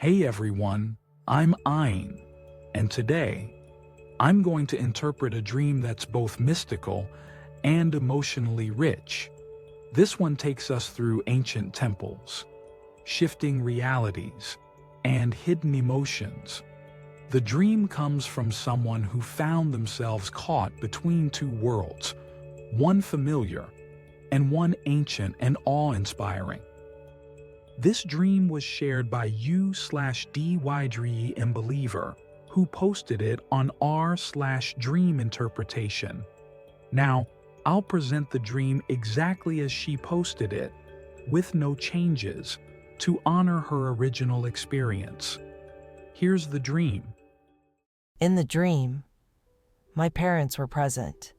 Hey everyone, I'm Ayn, and today I'm going to interpret a dream that's both mystical and emotionally rich. This one takes us through ancient temples, shifting realities, and hidden emotions. The dream comes from someone who found themselves caught between two worlds, one familiar and one ancient and awe-inspiring. This dream was shared by u/d-ydre-mbeliever, who posted it on r/dreaminterpretation. Now, I'll present the dream exactly as she posted it, with no changes, to honor her original experience. Here's the dream. In the dream, my parents were present,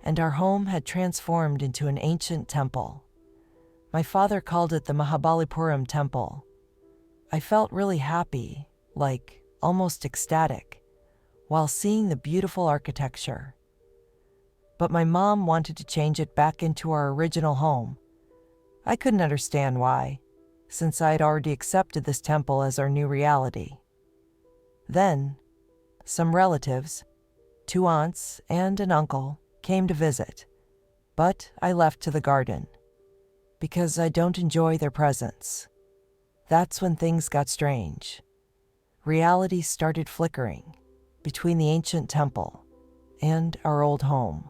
and our home had transformed into an ancient temple. My father called it the Mahabalipuram temple. I felt really happy, like almost ecstatic, while seeing the beautiful architecture. But my mom wanted to change it back into our original home. I couldn't understand why, since I had already accepted this temple as our new reality. Then, some relatives, 2 aunts and an uncle, came to visit, but I left to the garden, because I don't enjoy their presence. That's when things got strange. Reality started flickering between the ancient temple and our old home.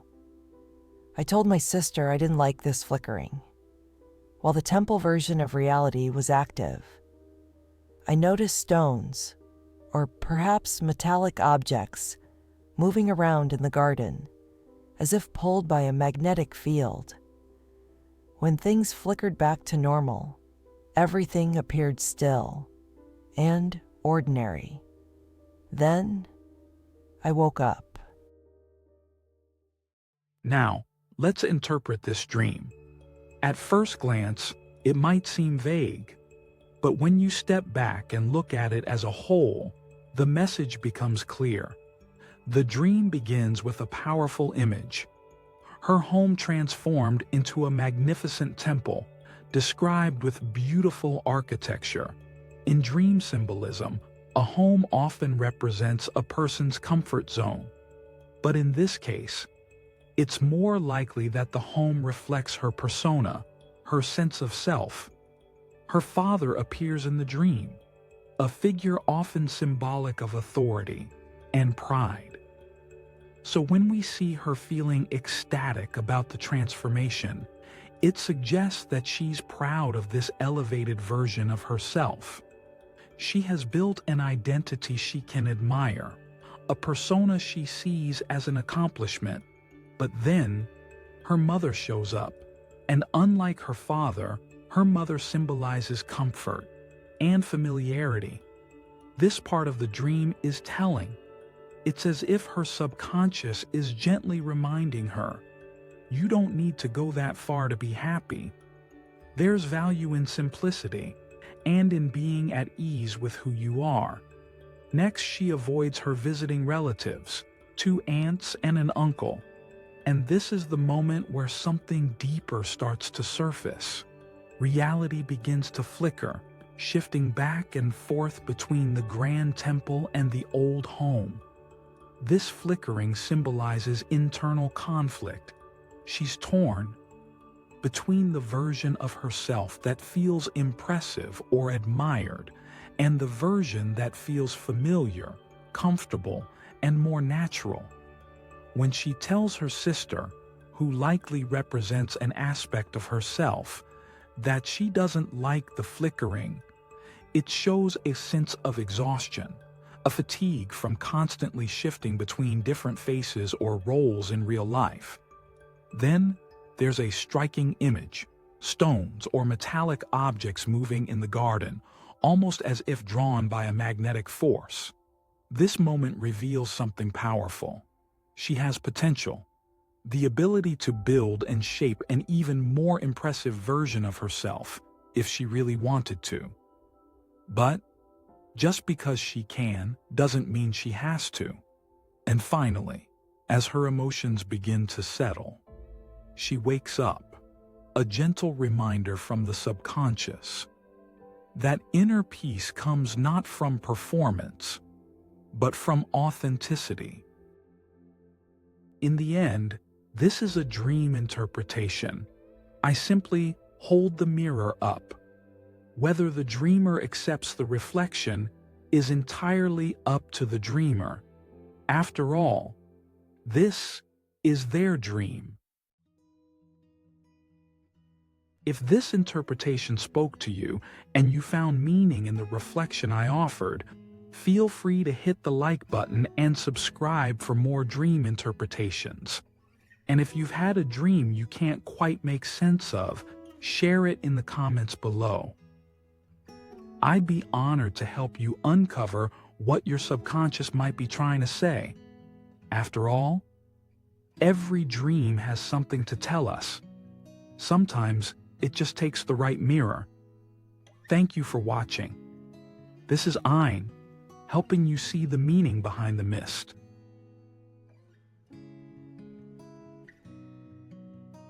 I told my sister I didn't like this flickering, while the temple version of reality was active. I noticed stones, or perhaps metallic objects, moving around in the garden, as if pulled by a magnetic field. When things flickered back to normal, everything appeared still and ordinary. Then, I woke up. Now, let's interpret this dream. At first glance, it might seem vague, but when you step back and look at it as a whole, the message becomes clear. The dream begins with a powerful image. Her home transformed into a magnificent temple, described with beautiful architecture. In dream symbolism, a home often represents a person's comfort zone. But in this case, it's more likely that the home reflects her persona, her sense of self. Her father appears in the dream, a figure often symbolic of authority and pride. So when we see her feeling ecstatic about the transformation, it suggests that she's proud of this elevated version of herself. She has built an identity she can admire, a persona she sees as an accomplishment. But then, her mother shows up, and unlike her father, her mother symbolizes comfort and familiarity. This part of the dream is telling. It's as if her subconscious is gently reminding her, you don't need to go that far to be happy. There's value in simplicity and in being at ease with who you are. Next, she avoids her visiting relatives, 2 aunts and an uncle. And this is the moment where something deeper starts to surface. Reality begins to flicker, shifting back and forth between the grand temple and the old home. This flickering symbolizes internal conflict. She's torn between the version of herself that feels impressive or admired and the version that feels familiar, comfortable, and more natural. When she tells her sister, who likely represents an aspect of herself, that she doesn't like the flickering, it shows a sense of exhaustion, a fatigue from constantly shifting between different faces or roles in real life. Then, there's a striking image, stones or metallic objects moving in the garden, almost as if drawn by a magnetic force. This moment reveals something powerful. She has potential, the ability to build and shape an even more impressive version of herself if she really wanted to. But just because she can doesn't mean she has to. And finally, as her emotions begin to settle, she wakes up, a gentle reminder from the subconscious. That inner peace comes not from performance, but from authenticity. In the end, this is a dream interpretation. I simply hold the mirror up. Whether the dreamer accepts the reflection is entirely up to the dreamer. After all, this is their dream. If this interpretation spoke to you and you found meaning in the reflection I offered, feel free to hit the like button and subscribe for more dream interpretations. And if you've had a dream you can't quite make sense of, share it in the comments below. I'd be honored to help you uncover what your subconscious might be trying to say. After all, every dream has something to tell us. Sometimes it just takes the right mirror. Thank you for watching. This is Ein, helping you see the meaning behind the mist.